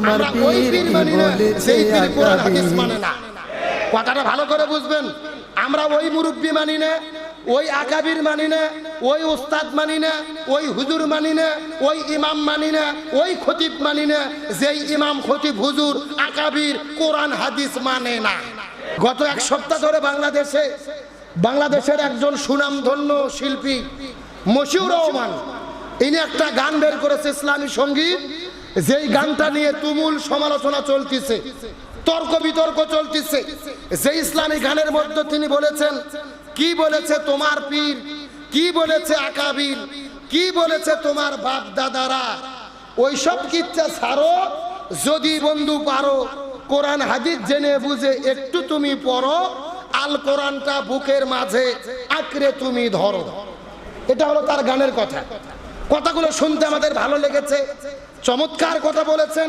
আমার ওই পীর মানি না সেই পীর কোরআন হাদিস মানে না। কথাটা ভালো করে বুঝবেন। আমরা ওই মুরব্বী মানি না, ওই আকাবির মানি না, ওই উস্তাদ মানি না, ওই হুজুর মানি না, ওই ইমাম মানি না, ওই খতিব মানি না যেই ইমাম খতিব হুজুর আকাবির কোরআন হাদিস মানে না। গত এক সপ্তাহ ধরে বাংলাদেশের একজন সুনামধন্য শিল্পী মশিউর রহমান ইনি একটা গান বের করেছে ইসলামী সঙ্গীত, যেই গানটা নিয়ে তুমুল সমালোচনা চলতেছে, তর্ক বিতর্ক চলতেছে। যে ইসলামী গানের মধ্যে তিনি বলেছেন, কি বলেছে তোমার পীর, কি বলেছে আকাবির, কি বলেছে তোমার বাপ দাদারা, ওইসব কিচ্ছা ছাড়ো, যদি বন্ধু পারো কোরআন হাদিস জেনে বুঝে একটু তুমি পড়ো, আল কোরআনটা বুকের মাঝে আঁকড়ে তুমি ধরো। এটা হলো তার গানের কথা। কথাগুলো শুনতে আমাদের ভালো লেগেছে, চমৎকার কথা বলেছেন।